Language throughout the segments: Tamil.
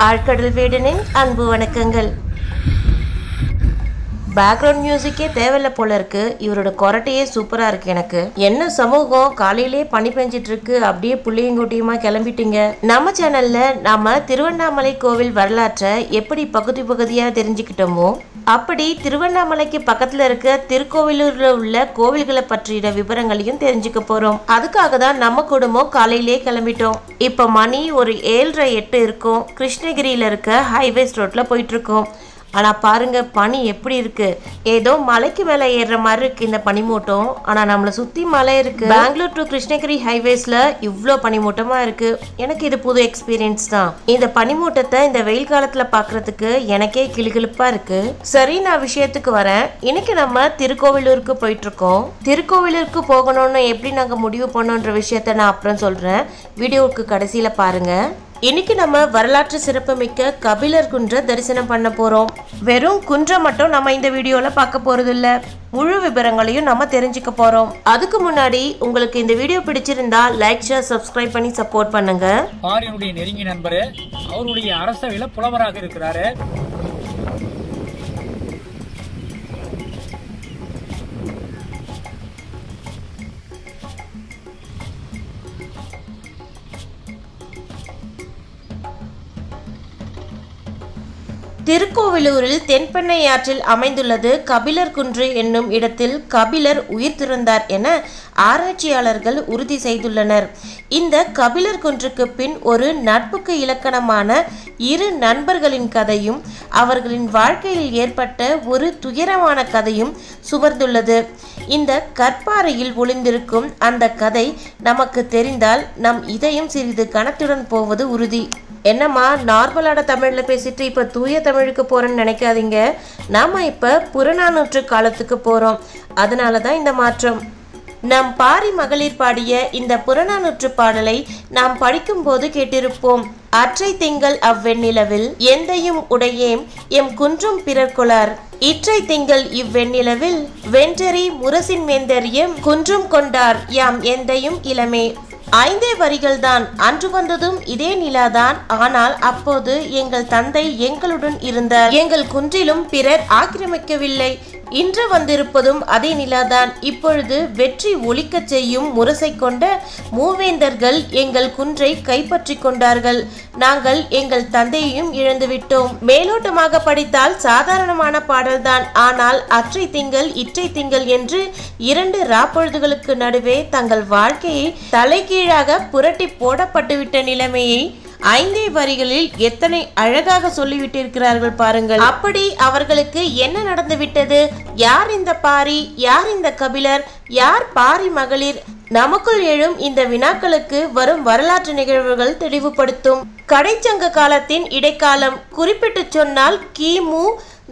ஆழ்கடல் வேடனின் அன்பு வணக்கங்கள். பேக்ரவுண்ட் மியூசிக்கே தேவையில்ல போல இருக்கு. இவரோட கொரட்டையே சூப்பரா இருக்கு. எனக்கு என்ன சமூகம், காலையிலே பனி பெஞ்சிட்டு இருக்கு, அப்படியே புள்ளியங்குட்டியுமா கிளம்பிட்டீங்க. நம்ம சேனல்ல நாம திருவண்ணாமலை கோவில் வரலாற்றை எப்படி பகுதி பகுதியா தெரிஞ்சுக்கிட்டோமோ, அப்படி திருவண்ணாமலைக்கு பக்கத்துல இருக்க திருக்கோவிலூர்ல உள்ள கோவில்களை பற்றிய விவரங்களையும் தெரிஞ்சுக்க போறோம். அதுக்காக தான் நம்ம குடும்பம் காலையிலே கிளம்பிட்டோம். இப்ப மணி ஒரு 7:30-8 இருக்கும். கிருஷ்ணகிரியில இருக்க ஹைவேஸ் ரோட்ல போயிட்டு இருக்கோம். ஆனா பாருங்க, பனி எப்படி இருக்கு. ஏதோ மலைக்கு மேல ஏறுற மாதிரி இருக்கு இந்த பனிமூட்டம். ஆனா நம்மளை சுத்தி மலை இருக்கு. பெங்களூர் டு கிருஷ்ணகிரி ஹைவேஸ்ல இவ்வளோ பனிமூட்டமா இருக்கு. எனக்கு இது புது எக்ஸ்பீரியன்ஸ் தான். இந்த பனிமூட்டத்தை இந்த வெயில் காலத்துல பாக்குறதுக்கு எனக்கே கிளுகிளுப்பா இருக்கு. சரி, நான் விஷயத்துக்கு வரேன். இன்னைக்கு நம்ம திருக்கோவிலூருக்கு போயிட்டு இருக்கோம். திருக்கோவிலூருக்கு போகணும்னு எப்படி நாங்க முடிவு பண்ணோன்ற விஷயத்த நான் அப்புறம் சொல்றேன். வீடியோவுக்கு கடைசியில பாருங்க. இன்னைக்கு நம்ம வரலாற்று சிறப்புமிக்க கபிலர் குன்றை தரிசனம் பண்ண போறோம். வெறும் குன்றை மட்டும் நம்ம இந்த வீடியோல பார்க்க போறது இல்ல, முழு விவரங்களையும் நம்ம தெரிஞ்சுக்க போறோம். அதுக்கு முன்னாடி உங்களுக்கு இந்த வீடியோ பிடிச்சிருந்தா லைக், ஷேர், சப்ஸ்கிரைப் பண்ணி சப்போர்ட் பண்ணுங்க. பாரியுடைய நெருங்கிய நண்பர், அவருடைய அரசவையில புலவராக இருக்கிறாரு. திருக்கோவிலூரில் தென்பெண்ணை ஆற்றில் அமைந்துள்ளது கபிலர் குன்று என்னும் இடத்தில் கபிலர் உயிர் துறந்தார் என ஆராய்ச்சியாளர்கள் உறுதி செய்துள்ளனர். இந்த கபிலர் குன்றுக்கு பின் ஒரு நட்புக்கு இலக்கணமான இரு நண்பர்களின் கதையும் அவர்களின் வாழ்க்கையில் ஏற்பட்ட ஒரு துயரமான கதையும் சுமர்ந்துள்ளது. இந்த கற்பாறையில் ஒளிந்திருக்கும் அந்த கதை நமக்கு தெரிந்தால் நம் இதயம் சிறிது கனத்துடன் போவது உறுதி. என்னம்மா நார்மலான தமிழ்ல பேசிட்டு இப்ப தூய தமிழுக்கு போறேன்னு நினைக்காதீங்க. நாம இப்ப புறநானூற்று காலத்துக்கு போறோம். அதனாலதான் இந்த மாற்றம். நம் பாரி மகளிர் பாடிய இந்த புறநானூற்று பாடலை நாம் படிக்கும் போது கேட்டிருப்போம். அற்றை திங்கள் அவ்வெண்ணிலவில் எந்தையும் உடையேம் எம் குன்றும் பிறர் கொளார். இற்றை திங்கள் இவ்வெண்ணிலவில் வென்றறி முரசின் மேந்தறியம் குன்றும் கொண்டார் யாம் எந்தையும் இளமே. 5 வரிகள்தான். அன்று வந்ததும் இதே நிலாதான். ஆனால் அப்போது எங்கள் தந்தை எங்களுடன் இருந்தார். எங்கள் குன்றிலும் பிறர் ஆக்கிரமிக்கவில்லை. இன்று வந்திருப்பதும் அதே நிலாதான். இப்பொழுது வெற்றி ஒலிக்கச் செய்யும் முரசை கொண்ட மூவேந்தர்கள் எங்கள் குன்றை கைப்பற்றி கொண்டார்கள். நாங்கள் எங்கள் தந்தையையும் இழந்துவிட்டோம். மேலோட்டமாக படித்தால் சாதாரணமான பாடல்தான். ஆனால் அற்றை திங்கள் இற்றை திங்கள் என்று 2 ராப்பொழுதுகளுக்கு நடுவே தங்கள் வாழ்க்கையை தலைகீழாக புரட்டி போடப்பட்டுவிட்ட நிலைமையை 5 வரிகளில் எத்தனை அழகாக சொல்லிவிட்டிருக்கிறார்கள் பாருங்கள். அப்படி அவர்களுக்கு என்ன நடந்து விட்டது? யார் இந்த பாரி? யார் இந்த கபிலர்? யார் பாரி மகளிர்? நமக்குள் எழும் இந்த வினாக்களுக்கு வரும் வரலாற்று நிகழ்வுகள் தெளிவுபடுத்தும். கடைச்சங்க காலத்தின் இடைக்காலம். குறிப்பிட்டு சொன்னால் கிமு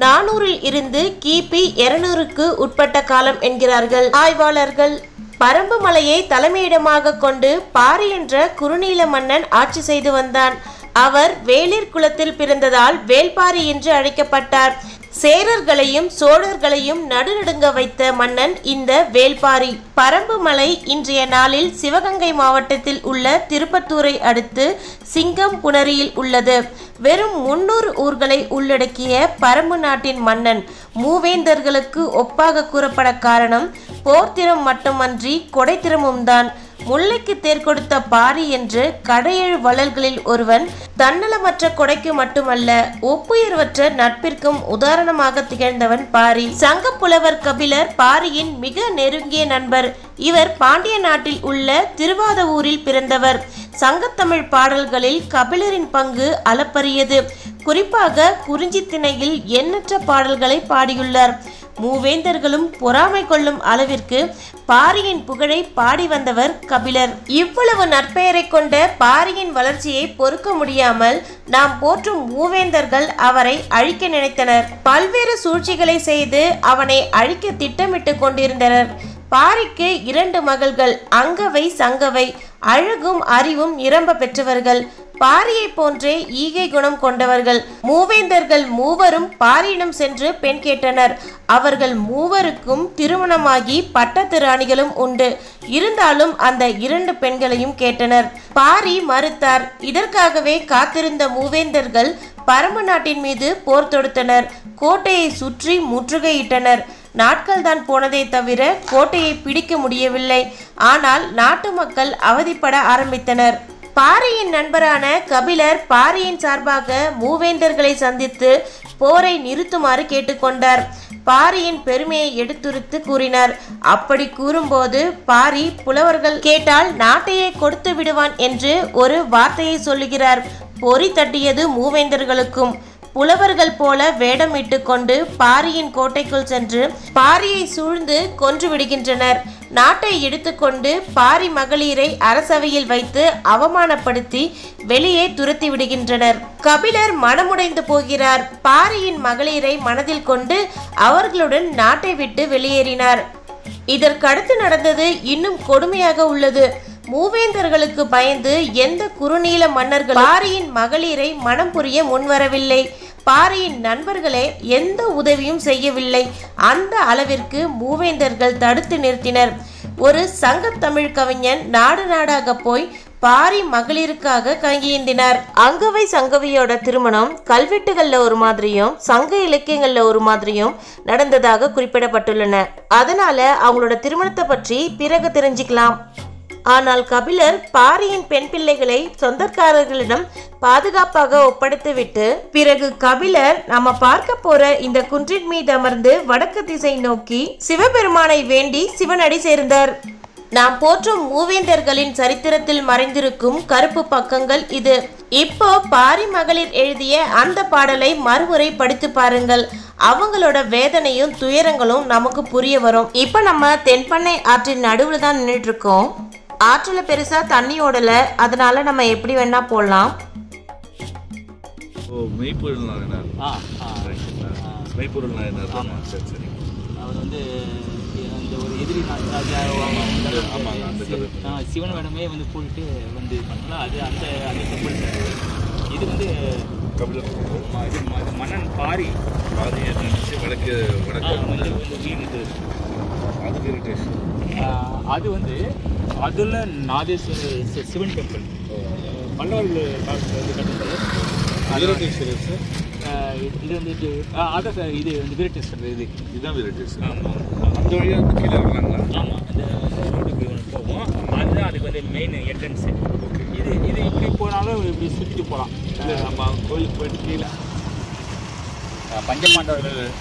400 இருந்து கிபி 200க்கு உட்பட்ட காலம் என்கிறார்கள் ஆய்வாளர்கள். பரம்பு மலையை தலைமையிடமாக கொண்டு பாரி என்ற குறுநீல மன்னன் ஆட்சி செய்து வந்தான். அவர் வேளிர் குலத்தில் பிறந்ததால் வேல்பாரி என்று அழைக்கப்பட்டார். சேரர்களையும் சோழர்களையும் நடுநடுங்க வைத்த மன்னன் இந்த வேல்பாரி. பரம்பு மலை இன்றைய நாளில் சிவகங்கை மாவட்டத்தில் உள்ள திருப்பத்தூரை அடுத்து சிங்கம்புணரியில் உள்ளது. வெறும் 300 ஊர்களை உள்ளடக்கிய பரம்பு நாட்டின் மன்னன் மூவேந்தர்களுக்கு ஒப்பாக கூறப்பட காரணம் போர்த்திறம் மட்டுமன்றி கொடைத்திறமும் தான். முல்லைக்கு தேர் கொடுத்த பாரி என்று கடையெழு வள்ளல்களில் ஒருவன். தன்னலமற்ற கொடைக்கு மட்டுமல்ல, ஒப்புயர்வற்ற நட்பிற்கும் உதாரணமாக திகழ்ந்தவன் பாரி. சங்க புலவர் கபிலர் பாரியின் மிக நெருங்கிய நண்பர். இவர் பாண்டிய நாட்டில் உள்ள திருவாதவூரில் பிறந்தவர். சங்கத்தமிழ் பாடல்களில் கபிலரின் பங்கு அளப்பரியது. குறிப்பாக குறிஞ்சி திணையில் எண்ணற்ற பாடல்களை பாடியுள்ளார். மூவேந்தர்களும் பொறாமை கொள்ளும் அளவிற்கு பாரியின் புகழை பாடி வந்தவர் கபிலர். இவ்வளவு நற்பெயரை கொண்ட பாரியின் வளர்ச்சியை பொறுக்க முடியாமல் நாம் போற்றும் மூவேந்தர்கள் அவரை அழிக்க நினைத்தனர். பல்வேறு சூழ்ச்சிகளை செய்து அவனை அழிக்க திட்டமிட்டு கொண்டிருந்தனர். பாரிக்கு 2 மகள்கள், அங்கவை, சங்கவை. அழகும் அறிவும் நிரம்ப பெற்றவர்கள். பாரியை போன்றே ஈகை குணம் கொண்டவர்கள். மூவேந்தர்கள் மூவரும் பாரியிடம் சென்று பெண் கேட்டனர். அவர்கள் மூவருக்கும் திருமணமாகி பட்டத்து ராணிகளும் உண்டு. இருந்தாலும் அந்த 2 பெண்களையும் கேட்டனர். பாரி மறுத்தார். இதற்காகவே காத்திருந்த மூவேந்தர்கள் பரம்பு நாட்டின் மீது போர் தொடுத்தனர். கோட்டையை சுற்றி முற்றுகையிட்டனர். நாட்கள் தான் போனதை தவிர கோட்டையை பிடிக்க முடியவில்லை. ஆனால் நாட்டு மக்கள் அவதிப்பட ஆரம்பித்தனர். பாரியின் நண்பரான கபிலர் பாரியின் சார்பாக மூவேந்தர்களை சந்தித்து போரை நிறுத்துமாறு கேட்டுக்கொண்டார். பாரியின் பெருமையை எடுத்துரைத்து கூறினார். அப்படி கூறும்போது பாரி புலவர்கள் கேட்டால் நாட்டையே கொடுத்து விடுவான் என்று ஒரு வார்த்தையை சொல்லுகிறார். பொறி தட்டியது மூவேந்தர்களுக்கும். புலவர்கள் போல வேடமிட்டு கொண்டு பாரியின் கோட்டைக்குள் சென்று பாரியை சூழ்ந்து கொன்று விடுகின்றனர். நாட்டை எடுத்துக்கொண்டு பாரி மகளிரை அரசவையில் வைத்து அவமானப்படுத்தி வெளியே துரத்தி விடுகின்றனர். கபிலர் மனமுடைந்து போகிறார். பாரியின் மகளிரை மனதில் கொண்டு அவர்களுடன் நாட்டை விட்டு வெளியேறினார். இதற்கடுத்து நடந்தது இன்னும் கொடுமையாக உள்ளது. மூவேந்தர்களுக்கு பயந்து எந்த குறுநீல மன்னர்கள் பாரியின் மகளிரை மனம் புரிய முன்வரவில்லை. பாரியின் நண்பர்களே எந்த உதவியும் செய்யவில்லை. அந்த அளவிற்கு மூவேந்தர்கள் தடுத்து நிறுத்தினர். ஒரு சங்கத்தமிழ் கவிஞன் நாடு நாடாக போய் பாரி மகளிருக்காக கையேந்தினார். அங்கவை சங்கவியோட திருமணம் கல்வெட்டுகள்ல ஒரு மாதிரியும் சங்க இலக்கியங்கள்ல ஒரு மாதிரியும் நடந்ததாக குறிப்பிடப்பட்டுள்ளன. அதனால அவங்களோட திருமணத்தை பற்றி பிறகு தெரிஞ்சுக்கலாம். ஆனால் கபிலர் பாரியின் பெண் பிள்ளைகளை சொந்தக்காரர்களிடம் பாதுகாப்பாக ஒப்படைத்துவிட்டு பிறகு கபிலர் நம்ம பார்க்க போற இந்த குன்றின் மீது அமர்ந்து வடக்கு திசை நோக்கி சிவபெருமானை வேண்டி சிவனடி சேர்ந்தார். நாம் போற்றும் மூவேந்தர்களின் சரித்திரத்தில் மறைந்திருக்கும் கருப்பு பக்கங்கள் இது. இப்போ பாரி மகளிர் எழுதிய அந்த பாடலை மறுமுறை படித்து பாருங்கள். அவங்களோட வேதனையும் துயரங்களும் நமக்கு புரிய வரும். இப்போ நம்ம தென்பண்ணை ஆற்றின் நடுவில் தான் நின்றுட்டு இருக்கோம். ஆற்றுல பெருசா தண்ணி ஓடல. அதனால நம்ம எப்படி வேணா போடலாம். அவர் வந்து அந்த ஒரு எதிரி சிவன் வேடமே வந்து போயிட்டு வந்து பண்ணலாம். அது அந்த அந்த கப்பல் இது வந்து இது மன்னன் பாரி வடக்கு அது வந்து அதில் நாதேஸ்வர சிவன் டெம்பிள் பல்லவர்கள் காலத்தில் வந்து கட்டுறது. இது வந்துட்டு அதான் சார், இது வந்து வீரட்டேஸ்வரர். இதுதான் வீரட்டேஸ்வரர். அந்த வழியாக கீழே வரலாங்களா? ஆமாம், அந்த ரோடுக்கு போவோம். அதுதான் அதுக்கு வந்து மெயின் என்ட்ரன்ஸு. இது இப்படி போனாலும் இப்படி சுற்றிட்டு போகலாம். நம்ம கோயிலுக்கு போயிட்டு கீழே பஞ்சபாண்டவர்கள்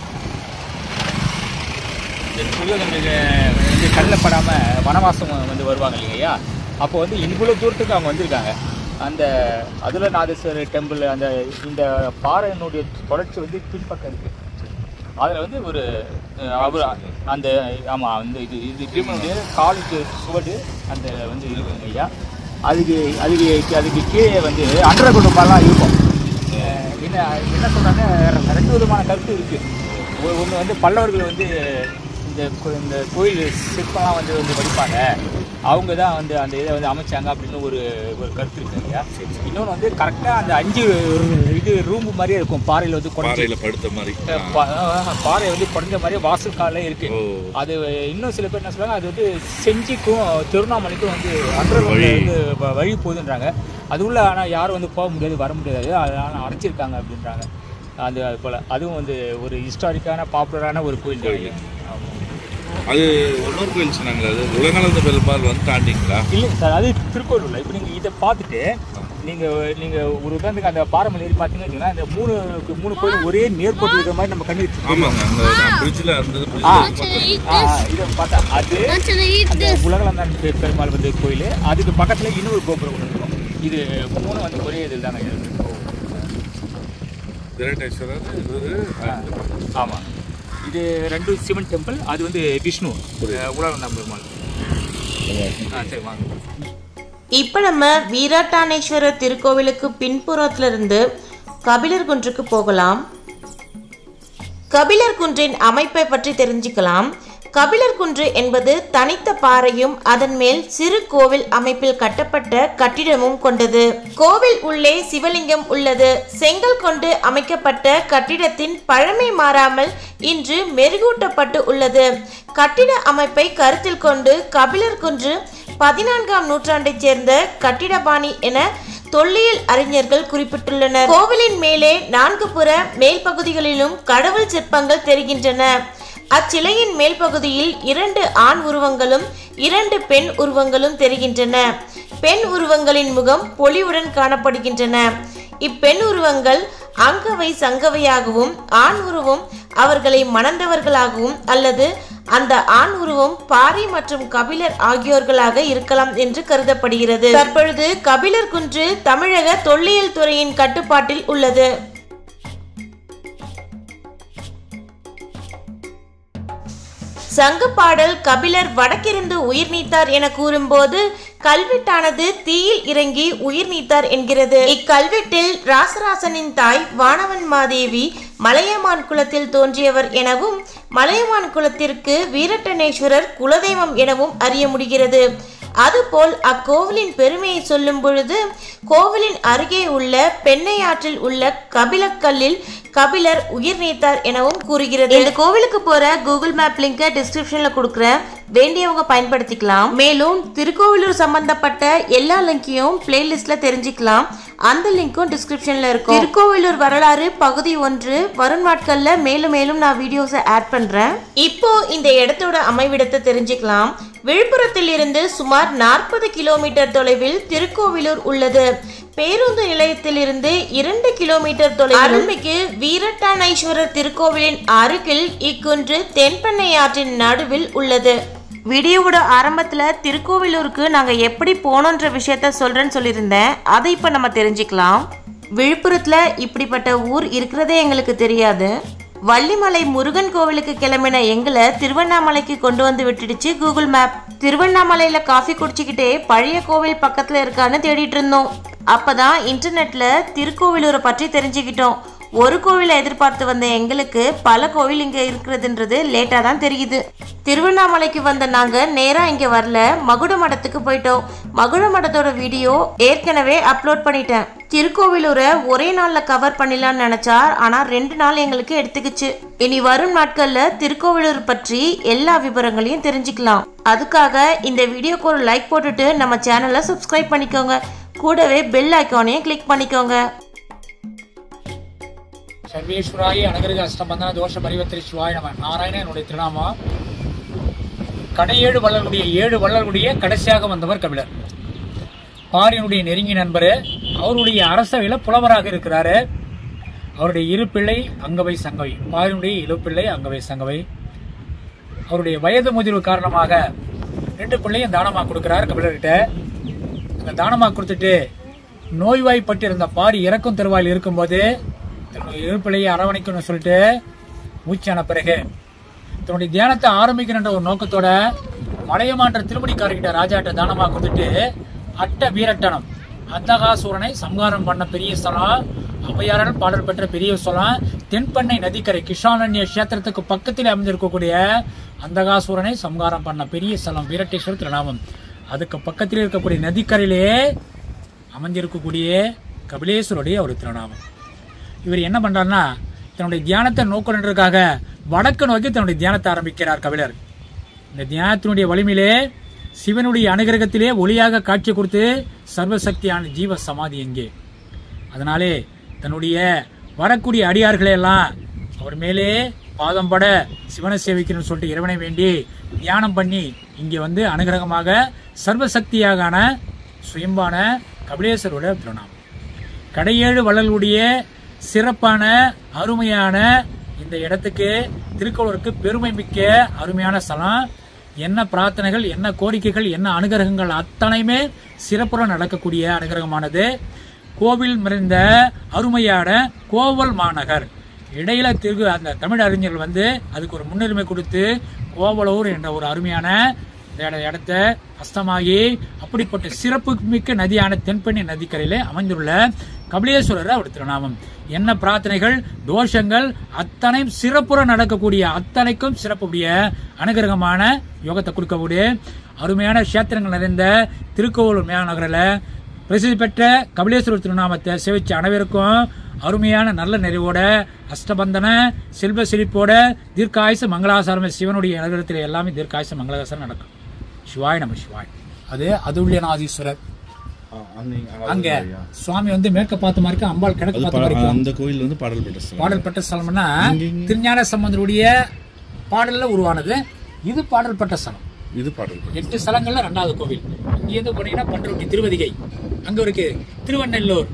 நம்மளுக்கு வந்து கண்ணில் படாமல் வனவாசம் வந்து வருவாங்க இல்லையா? அப்போ வந்து இவ்வளோ தூரத்துக்கு அவங்க வந்திருக்காங்க. அந்த அதுல நாதேஸ்வரர் டெம்பிள் அந்த இந்த பாறையினுடைய தொடர்ச்சி வந்து பின்பக்கம் இருக்குது. அதில் வந்து ஒரு அவர் அந்த ஆமாம் அந்த இது வந்து காலுக்கு சுவடு அந்த வந்து இருக்குங்க ஐயா. அதுக்கு கீழே வந்து அண்டரகுண்டமெல்லாம் இருக்கும். என்ன சொல்கிறாங்க, 2 விதமான கருத்து இருக்குது. ஒன்று வந்து பல்லவர்கள் வந்து இந்த கோயில் சிற்பம்லாம் வந்து வடிப்பாங்க, அவங்க தான் வந்து அந்த இதை வந்து அமைச்சாங்க அப்படின்னு ஒரு கருத்து இருக்கு இல்லையா. இன்னொன்று வந்து கரெக்டாக அந்த 5 இது ரூம் மாதிரியே இருக்கும். பாறையில் வந்து படுத்த மாதிரி பாறை வந்து குறைஞ்ச மாதிரி வாசல் காலில் இருக்கு. அது இன்னும் சில பேர் என்ன சொல்றாங்க, அது வந்து செஞ்சிக்கும் திருவண்ணாமலைக்கும் வந்து அண்டர்கிரவுண்ட் வந்து வழி போகுதுன்றாங்க. அது உள்ள ஆனால் யாரும் வந்து போக முடியாது, வர முடியாது, அதனால் அடைச்சிருக்காங்க அப்படின்றாங்க. அது போல் அதுவும் வந்து ஒரு ஹிஸ்டாரிக்கான பாப்புலரான ஒரு கோயில் தான். அது இன்னொரு கோயில் சொன்னாங்க, அது உலகளந்த பெருமாள் வந்து தாண்டிங்களா? இல்லைங்க சார், அது திருக்கோயிலூரில். இப்போ நீங்கள் இதை பார்த்துட்டு நீங்கள் ஒரு உதாரணத்துக்கு அந்த பாறைமலை ஏறி பார்த்தீங்கன்னு வச்சுக்கோங்களேன், அந்த மூணு கோயில் ஒரே நேர்கோட்டு இருக்கிற மாதிரி நம்ம கண்ணு. ஆமாங்க, அந்த பிரிட்ஜில் இருந்தது. இதை பார்த்தா அது அந்த உலகளந்தான் பெருமாள் வந்து கோயில். அதுக்கு பக்கத்தில் இன்னொரு கோபுரம் ஒன்று இருக்கும். இது 3 வந்து ஒரே இதில் தாங்க இருக்கும். ஆமாம், இது 2 சிவன் டெம்பிள். அது வந்து விஷ்ணு உலகளந்தான் பெருமாள். சரி வாங்க. இப்போ நம்ம வீராட்டானேஸ்வரர் திருக்கோவிலுக்கு பின்புறத்துல இருந்து கபிலர் குன்றுக்கு போகலாம். கபிலர் குன்றின் அமைப்பை பற்றி தெரிஞ்சுக்கலாம். கபிலர் குன்று என்பது தனித்த பாறையும் அதன் மேல் சிறு கோவில் அமைப்பில் கட்டப்பட்ட கட்டிடமும் கொண்டது. கோவில் உள்ளே சிவலிங்கம் உள்ளது. செங்கல் கொண்டு அமைக்கப்பட்ட கட்டிடத்தின் பழமை மாறாமல் இன்று மெருகூட்டப்பட்டு உள்ளது. கட்டிட அமைப்பை கருத்தில் கொண்டு கபிலர் குன்று 14ஆம் நூற்றாண்டைச் சேர்ந்த கட்டிடபாணி என தொல்லியல் அறிஞர்கள் குறிப்பிட்டுள்ளனர். கோவிலின் மேலே 4 புற மேல் பகுதிகளிலும் கடவுள் சிற்பங்கள் தெரிகின்றன. அச்சிலையின் மேல் பகுதியில் 2 ஆண் உருவங்களும் 2 பெண் உருவங்களும் தெரிகின்றன. பெண் உருவங்களின் முகம் பொலிவுடன் காணப்படுகின்றன. இப்பெண் உருவங்கள் அங்கவை சங்கவையாகவும் ஆண் உருவம் அவர்களை மணந்தவர்களாகவும் அல்லது அந்த ஆண் உருவம் பாரி மற்றும் கபிலர் ஆகியோர்களாக இருக்கலாம் என்று கருதப்படுகிறது. தற்பொழுது கபிலர் குன்று தமிழக தொல்லியல் துறையின் கட்டுப்பாட்டில் உள்ளது. சங்கப்பாடல் கபிலர் வடக்கிருந்து உயிர் நீத்தார் என கூறும்போது கல்வெட்டானது தீயில் இறங்கி உயிர் நீத்தார் என்கிறது. இக்கல்வெட்டில் ராசராசனின் தாய் வானவன் மாதேவி மலையமான் குலத்தில் தோன்றியவர் எனவும் மலையமான் குலத்திற்கு வீரட்டனேஸ்வரர் குலதெய்வம் எனவும் அறிய முடிகிறது. அதுபோல் அக்கோவிலின் பெருமையை சொல்லும் பொழுது கோவிலின் அருகே உள்ள பெண்ணையாற்றில் உள்ள கபிலக்கல்லில் கபிலர் உயிர் நீத்தார் எனவும் கூறுகிறது. இந்த கோவிலுக்கு போற கூகுள் மேப் லிங்கை டிஸ்கிரிப்ஷன்ல கொடுக்குறேன், வேண்டியவங்க பயன்படுத்திக்கலாம். மேலும் திருக்கோவிலூர் சம்பந்தப்பட்ட எல்லா லிங்கையும் பிளேலிஸ்ட்ல தெரிஞ்சுக்கலாம். அந்த லிங்க்கும் டிஸ்கிரிப்ஷன்ல இருக்கும். திருக்கோவிலூர் வரலாறு பகுதி 1 வரும் நாட்கள்ல மேலும் நான் வீடியோஸை ஆட் பண்றேன். இப்போ இந்த இடத்தோட அமைவிடத்தை தெரிஞ்சுக்கலாம். விழுப்புரத்தில் இருந்து சுமார் 40 கிலோமீட்டர் தொலைவில் திருக்கோவிலூர் உள்ளது. பேருந்து நிலையத்தில் இருந்து 2 கிலோமீட்டர் தொலைவில் அருள்மிகு வீரட்டனேஸ்வரர் திருக்கோவிலின் அருகில் இக்குன்று தென்பெண்ணை ஆற்றின் நடுவில் உள்ளது. வீடியோவோட ஆரம்பத்துல திருக்கோவிலூருக்கு நாங்க எப்படி போனோன்ற விஷயத்த சொல்றேன்னு சொல்லியிருந்தேன். அதை இப்ப நம்ம தெரிஞ்சுக்கலாம். விழுப்புரத்துல இப்படிப்பட்ட ஊர் இருக்கிறதே எங்களுக்கு தெரியாது. வள்ளிமலை முருகன் கோவிலுக்கு கிளம்பின எங்களை திருவண்ணாமலைக்கு கொண்டு வந்து விட்டுடுச்சு கூகுள் மேப். திருவண்ணாமலையில காஃபி குடிச்சுக்கிட்டே பழைய கோவில் பக்கத்துல இருக்கான்னு தேடிட்டு இருந்தோம். அப்பதான் இன்டர்நெட்ல திருக்கோவிலூரை பற்றி தெரிஞ்சுக்கிட்டோம். ஒரு கோவிலை எதிர்பார்த்து வந்த எங்களுக்கு பல கோவில் இங்க இருக்கிறதுன்றது லேட்டா தான் தெரியுது. திருவண்ணாமலைக்கு வந்த நாங்க நேரா இங்க வரல, மகுட மடத்துக்கு போயிட்டோம். மகுட மடத்தோட வீடியோ ஏற்கனவே அப்லோட் பண்ணிட்டேன். திருக்கோவிலூரை ஒரே நாள்ல கவர் பண்ணிடலாம்னு நினைச்சா ஆனா 2 நாள் எங்களுக்கு எடுத்துக்கிச்சு. இனி வரும் நாட்கள்ல திருக்கோவிலூர் பற்றி எல்லா விவரங்களையும் தெரிஞ்சுக்கலாம். அதுக்காக இந்த வீடியோக்கு ஒரு லைக் போட்டுட்டு நம்ம சேனலை சப்ஸ்கிரைப் பண்ணிக்கோங்க. கூடவே பெல் ஐக்கானையும் கிளிக் பண்ணிக்கோங்க. சர்வேஸ்வராய அனகரிக அஷ்டபந்தன தோஷ பரிவர்த்தனை சிவாய நம. நாராயணன் என்னுடைய திருநாமம். கடையேழு வள்ளலுடைய 7 வள்ளலுடைய கடைசியாக வந்தவர் கபிலர். பாரியினுடைய நெருங்கிய நண்பர். அவருடைய அரசவையில் புலவராக இருக்கிறாரு. அவருடைய 2 பிள்ளை அங்கவை சங்கவை. பாரியினுடைய 7 பிள்ளை அங்கவை சங்கவை. அவருடைய வயது முதிர்வு காரணமாக 2 பிள்ளையும் தானமாக கொடுக்கிறார் கபிலர்கிட்ட. அந்த தானமாக கொடுத்துட்டு நோய்வாய்ப்பட்டிருந்த பாரி இறக்கும் தருவாயில் இருக்கும்போது தன்னுடைய 7 பிள்ளையை அரவணைக்கணும்னு சொல்லிட்டு மூச்சான பிறகு தன்னுடைய தியானத்தை ஆரம்பிக்கிற ஒரு நோக்கத்தோட மலையமான்ற திருமணிக்காரர்கிட்ட ராஜாட்ட தானமாக கொடுத்துட்டு அட்ட வீரட்டனம் அந்தகாசூரனை சம்ஹாரம் பண்ண பெரிய ஸ்தலம், அவ்வையாரால் பாடல் பெற்ற பெரிய ஸ்தலம், தென்பெண்ணை நதிக்கரை கிருஷ்ணாரண்ய கஷேத்திரத்துக்கு பக்கத்தில் அமைந்திருக்கக்கூடிய அந்தகாசூரனை சம்ஹாரம் பண்ண பெரிய ஸ்தலம் வீரட்டேஸ்வரர் திருநாமம். அதுக்கு பக்கத்தில் இருக்கக்கூடிய நதிக்கரையிலே அமைந்திருக்கக்கூடிய கபிலேஸ்வருடைய ஒரு திருநாமம். இவர் என்ன பண்றாருன்னா தன்னுடைய தியானத்தை நோக்கணுன்றதுக்காக வடக்கு நோக்கி தன்னுடைய தியானத்தை ஆரம்பிக்கிறார் கபிலர். இந்த தியானத்தினுடைய வலிமையிலே சிவனுடைய அனுகிரகத்திலே ஒளியாக காட்சி கொடுத்து சர்வசக்தியான ஜீவ சமாதி எங்கே. அதனாலே தன்னுடைய வரக்கூடிய அடியார்களை எல்லாம் அவர் மேலே பாதம் பட சிவனை சேவிக்கணும்னு சொல்லிட்டு இறைவனை வேண்டி தியானம் பண்ணி இங்கே வந்து அனுகிரகமாக சர்வசக்தியாக சுயம்பான கபிலேஸ்வரோட திருநாமம். கடையேழு வள்ளலுடைய சிறப்பான அருமையான இந்த இடத்துக்கு திருக்கோவிலூருக்கு பெருமை மிக்க அருமையான ஸ்தலம். என்ன பிரார்த்தனைகள், என்ன கோரிக்கைகள், என்ன அனுகிரகங்கள் அத்தனையுமே சிறப்புடன் நடக்கக்கூடிய அனுகிரகமானது. கோவில் நிறைந்த அருமையான கோவல் மாநகர். இடையில அந்த தமிழ் அறிஞர்கள் வந்து அதுக்கு ஒரு முன்னுரிமை கொடுத்து கோவலூர் என்ற ஒரு அருமையான இடத்த அஸ்தமாகி அப்படிப்பட்ட சிறப்பு மிக்க நதியான தென்பெண்ணை நதிக்கரையில அமைந்துள்ள கபிலேஸ்வரர் அவர் திருநாமம். என்ன பிரார்த்தனைகள் தோஷங்கள் அத்தனையும் சிறப்புற நடக்கக்கூடிய அத்தனைக்கும் சிறப்புடைய அனுகிரகமான யோகத்தை கொடுக்கக்கூடிய அருமையான கஷேத்திரங்கள் நிறைந்த திருக்கோவிலூர் நகரில் பிரசித்தி பெற்ற கபிலேஸ்வரர் திருநாமத்தை சேவிச்ச அனைவருக்கும் அருமையான நல்ல நிறைவோட அஷ்டபந்தன செல்வ செழிப்போட தீர்க்காயுச மங்களாசாரமே சிவனுடைய அனுகிரகத்தில் எல்லாமே தீர்க்காயுச மங்களாசாரம் நடக்கும். சிவாய் நம சிவாய். அது அதுல்யநாதீஸ்வரர். அங்க சுவாமி வந்து மேற்க பார்த்த மாதிரி அம்பாள் கிழக்கு பார்த்த மாதிரி. அந்த கோயில் வந்து பாடல் பெற்ற ஸ்தலம்னா திருஞான சம்பந்தருடைய பாடல்ல உருவானது. இது பாடல் பெற்ற ஸ்தலம். இது பாடல் 8 ஸ்தலங்கள்ல 2வது கோவில். இங்க போனீங்கன்னா பண்ருட்டி திருவதிகை, அங்க இருக்கு திருவண்ணெல்லூர்,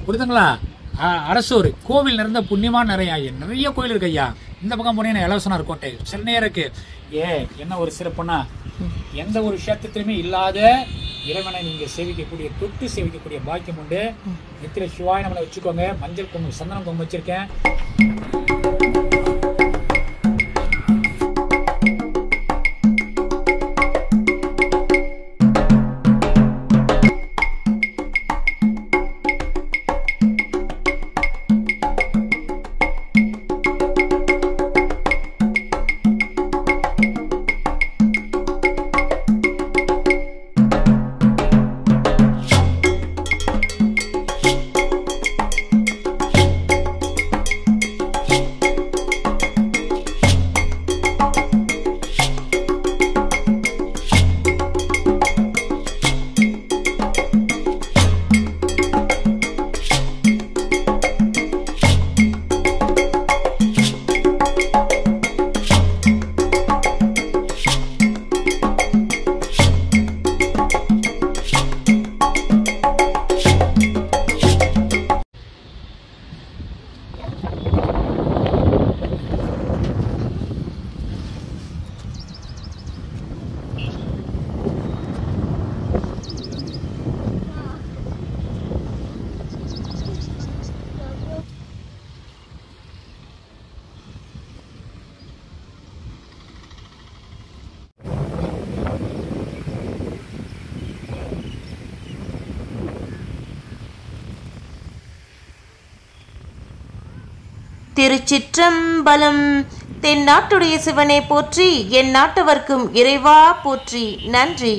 புரியுதுங்களா, அரசூர் கோவில் நிறைந்த புண்ணியமான நிறைய கோயில் இருக்கு ஐயா. இந்த பக்கம் போனீங்கன்னா இலவசனார் கோட்டை சென்னையா இருக்கு. என்ன ஒரு சிறப்புனா எந்த ஒரு கஷேத்திரத்திலுமே இல்லாத இறைவனை நீங்க சேவிக்கக்கூடிய தொட்டு சேவிக்கக்கூடிய பாக்கியம் உண்டு. நித்திர சிவாய நம்மளை வச்சுக்கோங்க. மஞ்சள் குங்குமம் சந்தனம் குங்குமம் வச்சிருக்கேன். திருச்சிற்றம்பலம். தென்னாட்டுடைய சிவனை போற்றி, என் நாட்டவர்க்கும் இறைவா போற்றி. நன்றி.